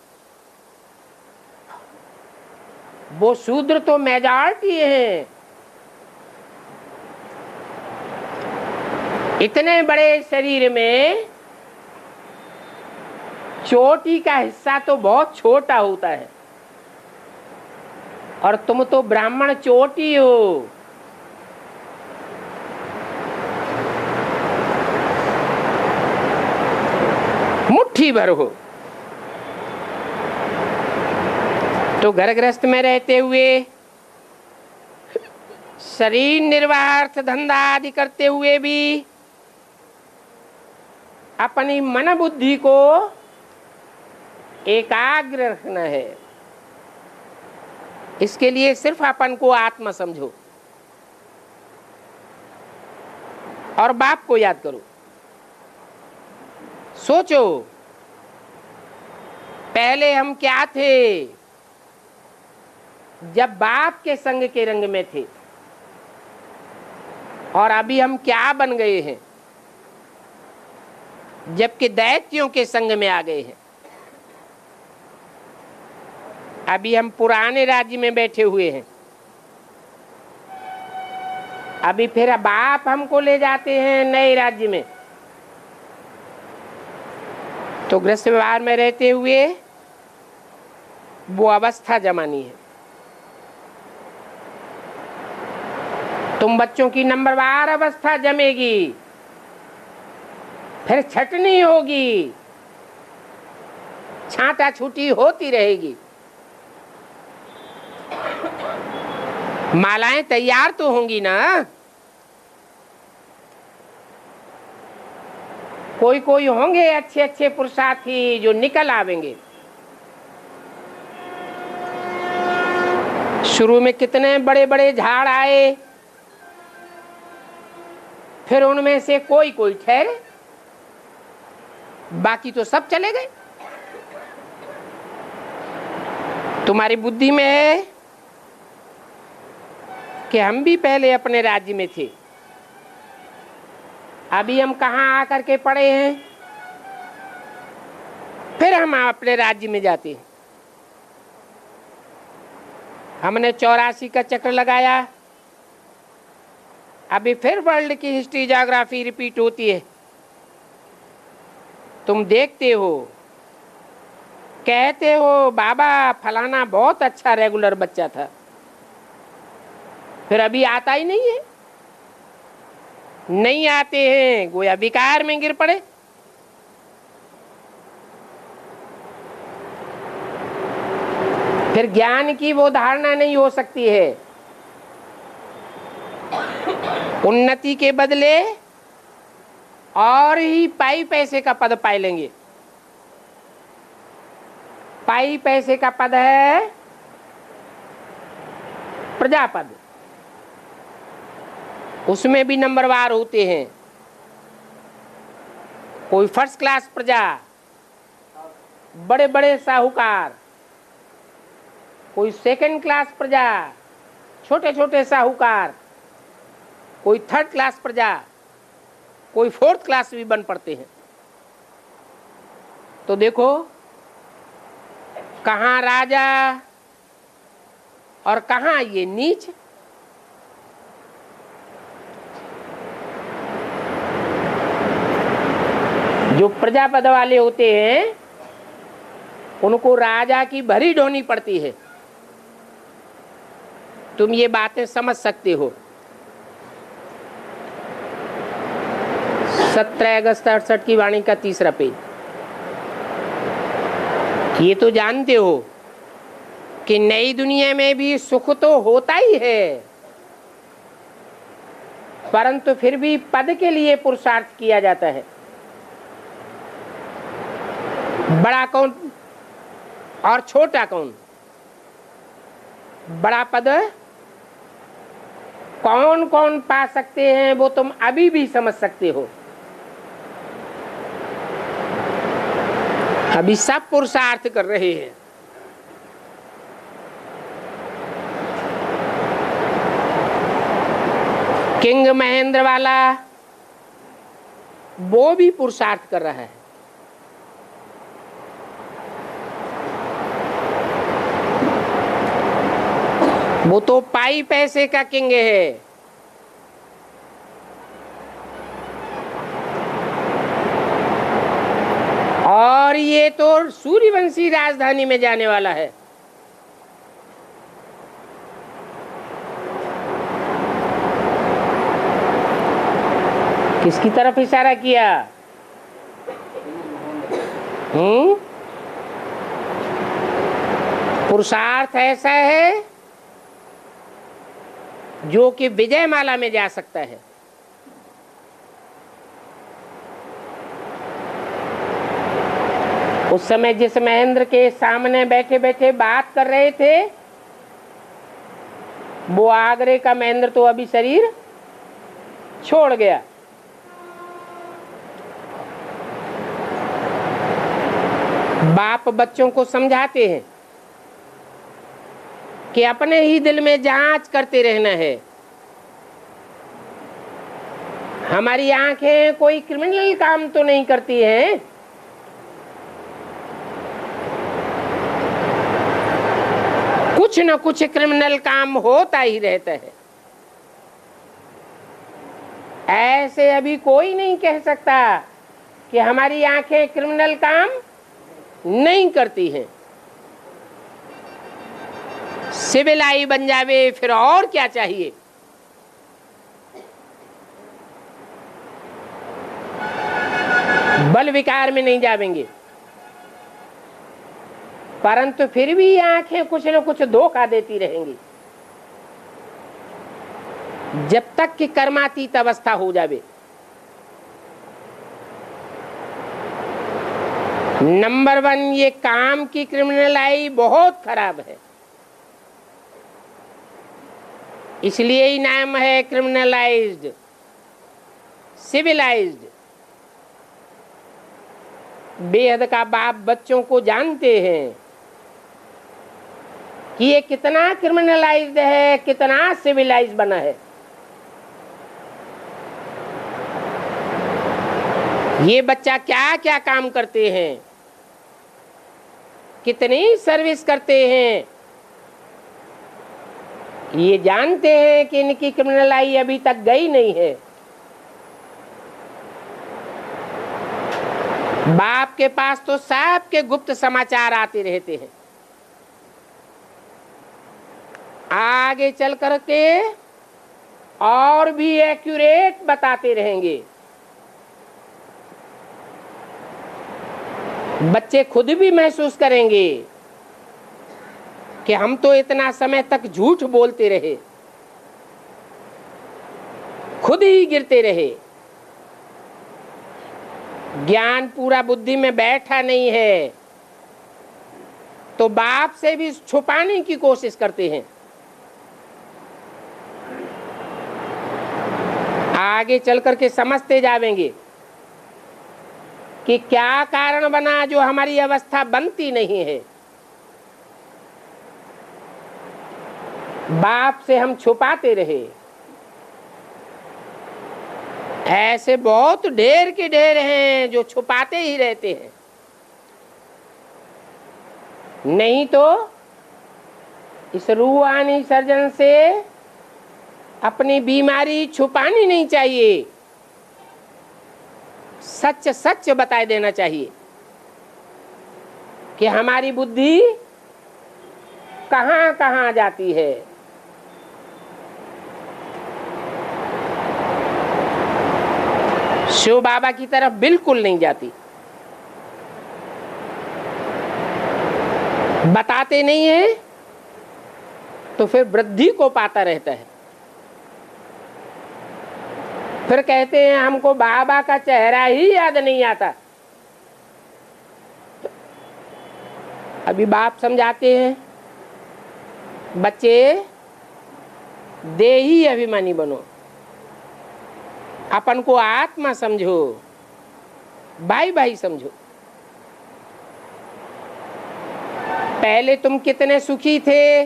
वो शूद्र तो मेजॉरिटी है। इतने बड़े शरीर में चोटी का हिस्सा तो बहुत छोटा होता है और तुम तो ब्राह्मण चोटी हो। मुट्ठी भर हो। तो घर गृहस्थ में रहते हुए शरीर निर्वाह धंधा आदि करते हुए भी अपनी मन बुद्धि को एकाग्र रखना है। इसके लिए सिर्फ अपन को आत्मा समझो और बाप को याद करो। सोचो पहले हम क्या थे जब बाप के संग के रंग में थे, और अभी हम क्या बन गए हैं जबकि दैत्यों के संग में आ गए हैं। अभी हम पुराने राज्य में बैठे हुए हैं, अभी फिर बाप हमको ले जाते हैं नए राज्य में। तो गृहस्थ व्यवहार में रहते हुए वो अवस्था जमानी है। तुम बच्चों की नंबरवार अवस्था जमेगी, फिर छटनी होगी, छांटा छूटी होती रहेगी। मालाएं तैयार तो होंगी ना। कोई कोई होंगे अच्छे अच्छे पुरुषार्थी जो निकल आवेंगे। शुरू में कितने बड़े बड़े झाड़ आए, फिर उनमें से कोई कोई ठहरे, बाकी तो सब चले गए। तुम्हारी बुद्धि में है कि हम भी पहले अपने राज्य में थे, अभी हम कहाँ आकर के पड़े हैं। फिर हम अपने राज्य में जाते हैं। हमने 84 का चक्र लगाया, अभी फिर वर्ल्ड की हिस्ट्री ज्योग्राफी रिपीट होती है। तुम देखते हो, कहते हो बाबा फलाना बहुत अच्छा रेगुलर बच्चा था, फिर अभी आता ही नहीं है। नहीं आते हैं, गोया विकार में गिर पड़े। फिर ज्ञान की वो धारणा नहीं हो सकती है। उन्नति के बदले और ही पाई पैसे का पद पाई लेंगे। पाई पैसे का पद है प्रजापद, उसमें भी नंबरवार होते हैं। कोई फर्स्ट क्लास प्रजा, बड़े बड़े साहूकार, कोई सेकंड क्लास प्रजा, छोटे छोटे साहूकार, कोई थर्ड क्लास प्रजा, कोई फोर्थ क्लास भी बन पड़ते हैं। तो देखो कहाँ राजा और कहाँ ये नीच। जो प्रजा पद वाले होते हैं उनको राजा की भरी ढोनी पड़ती है। तुम ये बातें समझ सकते हो। 17 अगस्त 68 की वाणी का 3रा पेज। ये तो जानते हो कि नई दुनिया में भी सुख तो होता ही है, परंतु फिर भी पद के लिए पुरुषार्थ किया जाता है। बड़ा कौन और छोटा कौन? बड़ा पद कौन कौन पा सकते हैं वो तुम अभी भी समझ सकते हो। अभी सब पुरुषार्थ कर रहे हैं। किंग महेंद्र वाला वो भी पुरुषार्थ कर रहा है। वो तो पाई पैसे का किंग है। और ये तो सूर्यवंशी राजधानी में जाने वाला है। किसकी तरफ इशारा किया? पुरुषार्थ ऐसा है जो कि विजयमाला में जा सकता है। उस समय जिस महेंद्र के सामने बैठे बैठे बात कर रहे थे वो आगरे का महेंद्र तो अभी शरीर छोड़ गया। बाप बच्चों को समझाते हैं कि अपने ही दिल में जांच करते रहना है। हमारी आंखें कोई क्रिमिनल काम तो नहीं करती हैं। कुछ न कुछ क्रिमिनल काम होता ही रहता है। ऐसे अभी कोई नहीं कह सकता कि हमारी आंखें क्रिमिनल काम नहीं करती हैं। सिविल आई बन जावे फिर और क्या चाहिए। बल विकार में नहीं जावेंगे, परंतु फिर भी आंखें कुछ न कुछ धोखा देती रहेंगी जब तक कि कर्मातीत अवस्था हो जावे। नंबर 1 ये काम की क्रिमिनल आई बहुत खराब है, इसलिए ही नाम है क्रिमिनलाइज्ड, सिविलाइज्ड। बेहद का बाप बच्चों को जानते हैं कि ये कितना क्रिमिनलाइज्ड है, कितना सिविलाइज्ड बना है। ये बच्चा क्या क्या काम करते हैं कितनी सर्विस करते हैं, ये जानते हैं कि इनकी क्रिमिनल आई अभी तक गई नहीं है। बाप के पास तो सबके गुप्त समाचार आते रहते हैं, आगे चल करके और भी एक्यूरेट बताते रहेंगे। बच्चे खुद भी महसूस करेंगे कि हम तो इतना समय तक झूठ बोलते रहे, खुद ही गिरते रहे, ज्ञान पूरा बुद्धि में बैठा नहीं है, तो बाप से भी छुपाने की कोशिश करते हैं। आगे चल करके समझते जाएंगे कि क्या कारण बना जो हमारी अवस्था बनती नहीं है। बाप से हम छुपाते रहे। ऐसे बहुत ढेर के ढेर हैं जो छुपाते ही रहते हैं। नहीं तो इस रूहानी सर्जन से अपनी बीमारी छुपानी नहीं चाहिए, सच सच बता देना चाहिए कि हमारी बुद्धि कहां कहां जाती है। शिव बाबा की तरफ बिल्कुल नहीं जाती। बताते नहीं है तो फिर वृद्धि को पाता रहता है। फिर कहते हैं हमको बाबा का चेहरा ही याद नहीं आता। अभी बाप समझाते हैं, बच्चे देही अभिमानी बनो, अपन को आत्मा समझो, भाई भाई समझो। पहले तुम कितने सुखी थे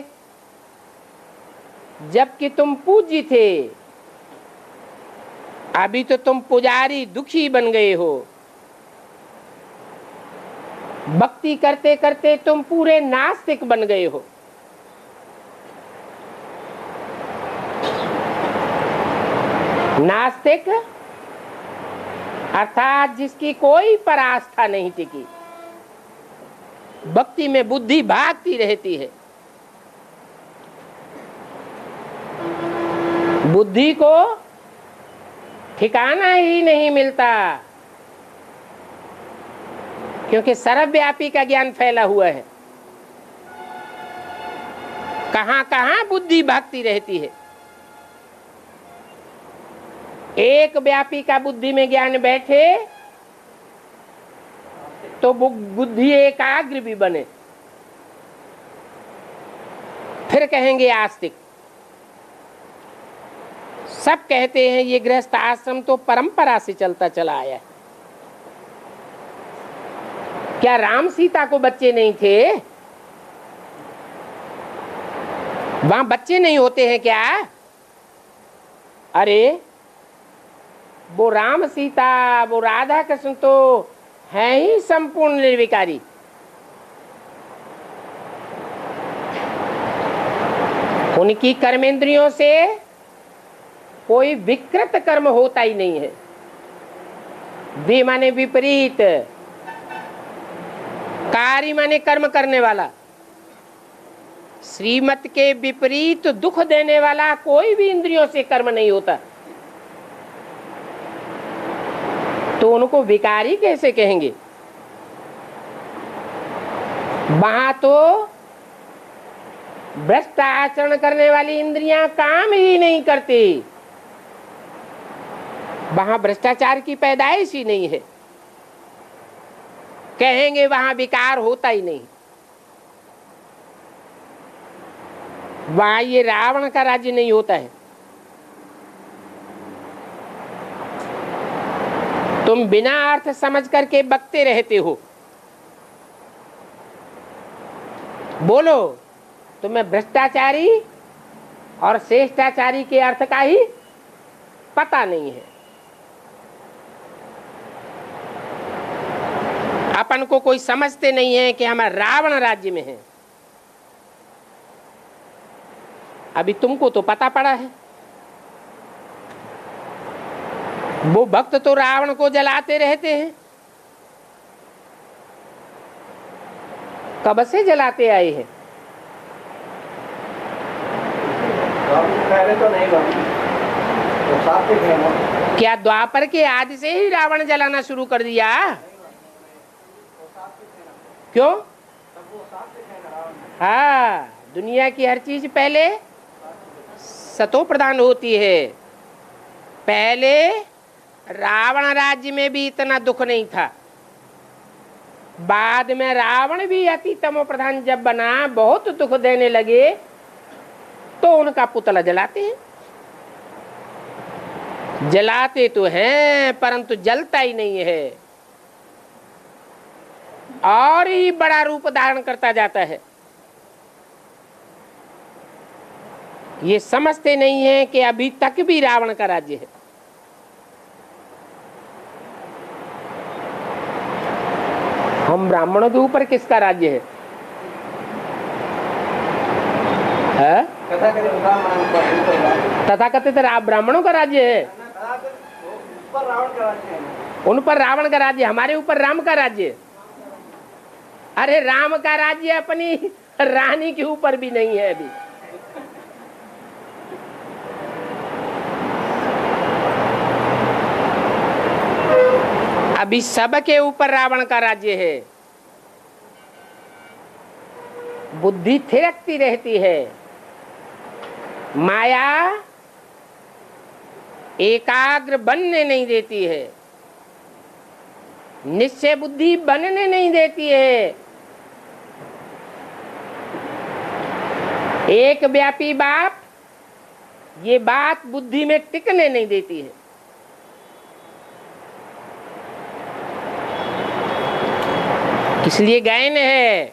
जबकि तुम पूज्य थे, अभी तो तुम पुजारी दुखी बन गए हो। भक्ति करते करते तुम पूरे नास्तिक बन गए हो। नास्तिक अर्थात जिसकी कोई परास्था नहीं टिकी, भक्ति में बुद्धि भागती रहती है। बुद्धि को ठिकाना ही नहीं मिलता, क्योंकि सर्वव्यापी का ज्ञान फैला हुआ है। कहां कहां बुद्धि भागती रहती है। एक व्यापी का बुद्धि में ज्ञान बैठे तो बुद्धि एकाग्र भी बने। फिर कहेंगे आस्तिक। सब कहते हैं ये गृहस्थ आश्रम तो परंपरा से चलता चला आया है। क्या राम सीता को बच्चे नहीं थे? वहां बच्चे नहीं होते हैं क्या? अरे वो राम सीता, वो राधा कृष्ण तो है ही संपूर्ण निर्विकारी। उनकी कर्मेंद्रियों से कोई विकृत कर्म होता ही नहीं है। वि माने विपरीत, कार्य माने कर्म करने वाला, श्रीमत के विपरीत दुख देने वाला कोई भी इंद्रियों से कर्म नहीं होता। तो उनको विकारी कैसे कहेंगे? वहां तो भ्रष्ट आचरण करने वाली इंद्रियां काम ही नहीं करती। वहां भ्रष्टाचार की पैदाइश ही नहीं है। कहेंगे वहां विकार होता ही नहीं। वहां ये रावण का राज्य नहीं होता है। तुम बिना अर्थ समझ करके बकते रहते हो। बोलो, तुम्हें भ्रष्टाचारी और श्रेष्ठाचारी के अर्थ का ही पता नहीं है। अपन को कोई समझते नहीं है कि हम रावण राज्य में हैं। अभी तुमको तो पता पड़ा है, वो भक्त तो रावण को जलाते रहते हैं। कब से जलाते आए हैं? पहले तो नहीं बना, तो सात्विक है ना। क्या द्वापर के आदि से ही रावण जलाना शुरू कर दिया? क्यों? हाँ, दुनिया की हर चीज पहले सतो प्रधान होती है। पहले रावण राज्य में भी इतना दुख नहीं था, बाद में रावण भी अति तमो प्रधान जब बना, बहुत दुख देने लगे, तो उनका पुतला जलाते हैं। जलाते तो हैं परंतु जलता ही नहीं है, और ही बड़ा रूप धारण करता जाता है। ये समझते नहीं है कि अभी तक भी रावण का राज्य है। हम ब्राह्मणों के ऊपर किसका राज्य है? तथाकथित ब्राह्मणों का राज्य है। उन पर रावण का राज्य, हमारे ऊपर राम का राज्य। अरे राम का राज्य अपनी रानी के ऊपर भी नहीं है अभी। अभी सबके ऊपर रावण का राज्य है। बुद्धि थिरकती रहती है, माया एकाग्र बनने नहीं देती है, निश्चय बुद्धि बनने नहीं देती है। एक व्यापी बाप, ये बात बुद्धि में टिकने नहीं देती है। इसलिए गायन है,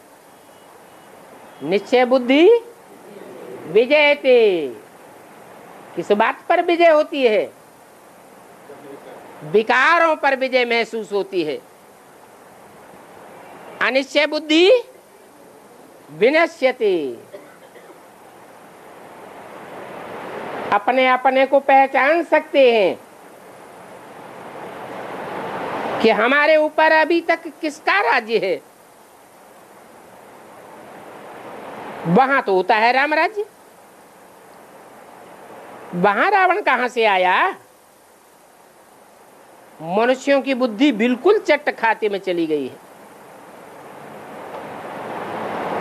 निश्चय बुद्धि विजयते। किस बात पर विजय होती है? विकारों पर विजय महसूस होती है। अनिश्चय बुद्धि विनश्यते। अपने अपने को पहचान सकते हैं कि हमारे ऊपर अभी तक किसका राज्य है। वहां तो होता है राम राज्य, वहां रावण कहां से आया? मनुष्यों की बुद्धि बिल्कुल चट खाते में चली गई है।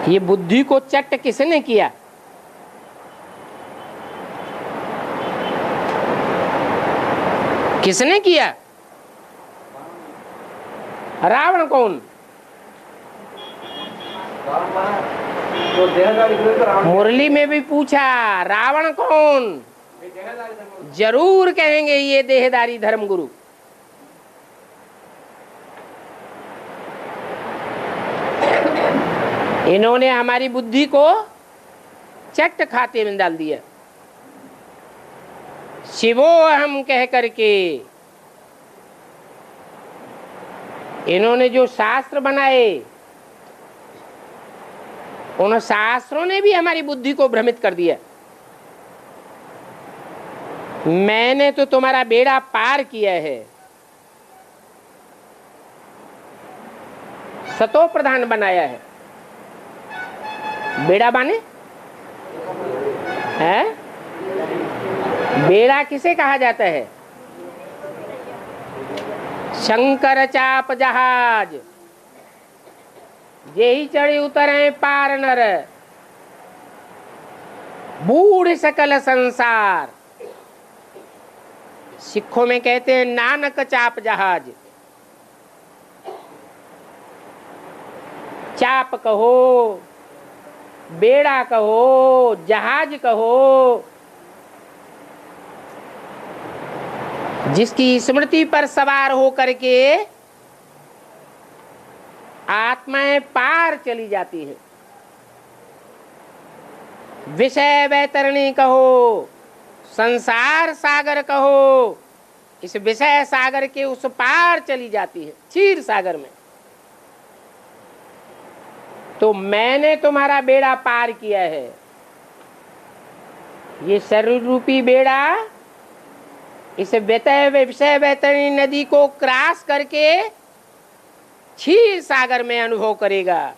ये बुद्धि को चट किसने किया? किसने किया? रावण कौन? मुरली में भी पूछा, रावण कौन? जरूर कहेंगे ये देहधारी धर्मगुरु। इन्होंने हमारी बुद्धि को चट खाते में डाल दिया। शिवो हम कह करके इन्होंने जो शास्त्र बनाए, उन शास्त्रों ने भी हमारी बुद्धि को भ्रमित कर दिया। मैंने तो तुम्हारा बेड़ा पार किया है, सतो प्रधान बनाया है। बेड़ा बाने है? बेड़ा किसे कहा जाता है? शंकर चाप जहाज, यही चढ़े उतरे पार नर, बूढ़ सकल संसार। सिखों में कहते हैं नानक चाप जहाज। चाप कहो, बेड़ा कहो, जहाज कहो, जिसकी स्मृति पर सवार हो करके आत्माएं पार चली जाती है। विषय वैतरणी कहो, संसार सागर कहो, इस विषय सागर के उस पार चली जाती है, क्षीर सागर में। तो मैंने तुम्हारा बेड़ा पार किया है। ये शरीर रूपी बेड़ा इस विषय वैतरणी नदी को क्रॉस करके क्षीर सागर में अनुभव करेगा।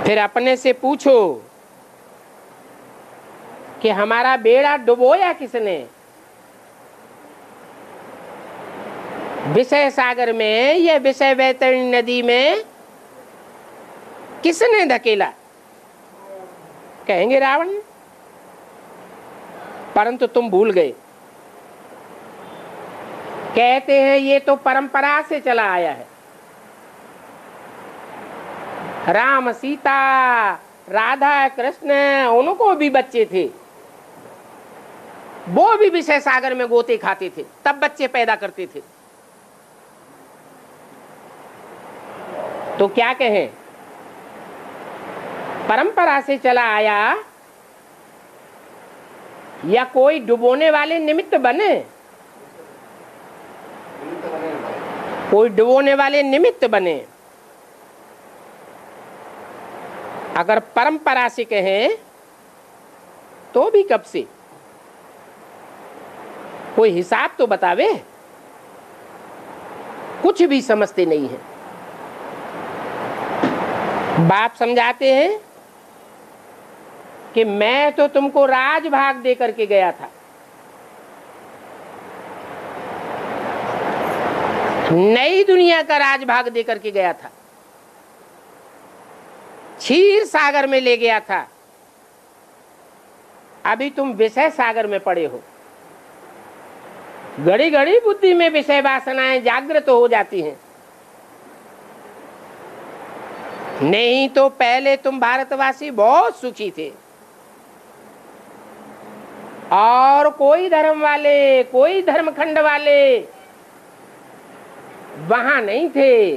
फिर अपने से पूछो कि हमारा बेड़ा डुबोया किसने? विषय सागर में या विषय वैतरणी नदी में किसने धकेला? कहेंगे रावण ने। परंतु तुम भूल गए। कहते हैं ये तो परंपरा से चला आया है। राम सीता राधा कृष्ण उनको भी बच्चे थे, वो भी विषय सागर में गोते खाते थे, तब बच्चे पैदा करते थे। तो क्या कहें, परंपरा से चला आया या कोई डुबोने वाले निमित्त बने? कोई डुबोने वाले निमित्त बने। अगर परंपरा से कहें तो भी कब से? कोई हिसाब तो बतावे। कुछ भी समझते नहीं है। बाप समझाते हैं कि मैं तो तुमको राजभाग दे करके गया था, नई दुनिया का राजभाग दे करके गया था, क्षीर सागर में ले गया था। अभी तुम विषय सागर में पड़े हो। घड़ी घड़ी बुद्धि में विषय वासनाएं जागृत हो जाती हैं। नहीं तो पहले तुम भारतवासी बहुत सुखी थे और कोई धर्म वाले, कोई धर्मखंड वाले वहां नहीं थे,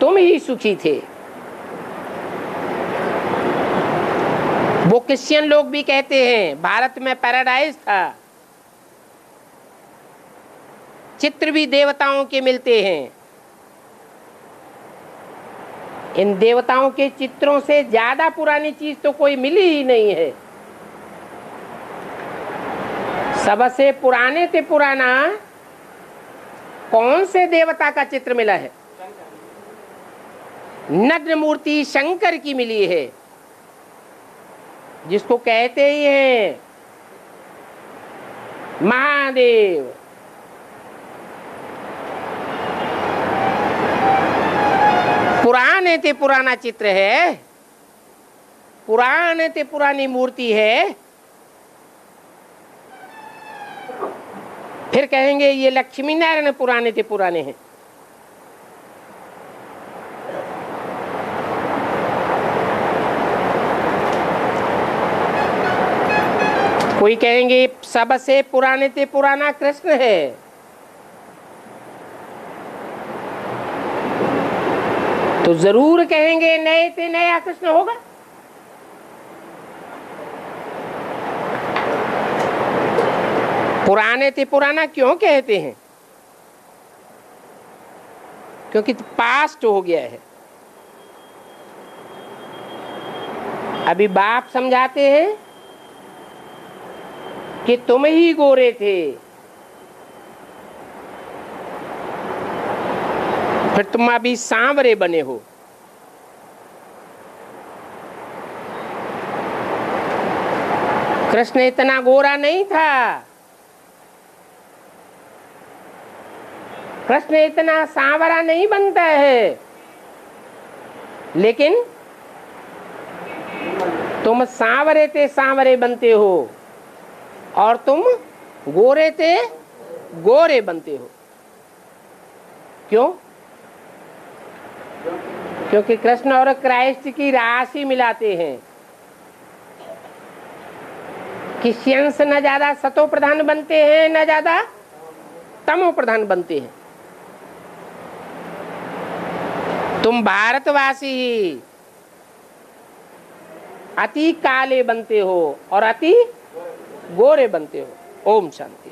तुम ही सुखी थे। वो क्रिश्चियन लोग भी कहते हैं भारत में पैराडाइज था। चित्र भी देवताओं के मिलते हैं। इन देवताओं के चित्रों से ज्यादा पुरानी चीज तो कोई मिली ही नहीं है। सबसे पुराने से पुराना कौन से देवता का चित्र मिला है? नग्न मूर्ति शंकर की मिली है, जिसको कहते ही हैं महादेव। पुराने ते पुराना चित्र है, पुराने ते पुरानी मूर्ति है। फिर कहेंगे ये लक्ष्मी नारायण पुराने ते पुराने हैं। कोई कहेंगे सबसे पुराने ते पुराना कृष्ण है। तो जरूर कहेंगे नए ते नया कृष्ण होगा। पुराने ते पुराना क्यों कहते हैं? क्योंकि पास्ट हो गया है। अभी बाप समझाते हैं कि तुम ही गोरे थे, फिर तुम अभी सांवरे बने हो। कृष्ण इतना गोरा नहीं था, कृष्ण इतना सांवरा नहीं बनता है, लेकिन तुम सांवरे ते सांवरे बनते हो और तुम गोरे ते गोरे बनते हो। क्यों? क्योंकि कृष्ण और क्राइस्ट की राशि मिलाते हैं। क्रिश्चियंस न ज्यादा सतो प्रधान बनते हैं, न ज्यादा तमो प्रधान बनते हैं। तुम भारतवासी ही अति काले बनते हो और अति गोरे बनते हो। ओम शांति।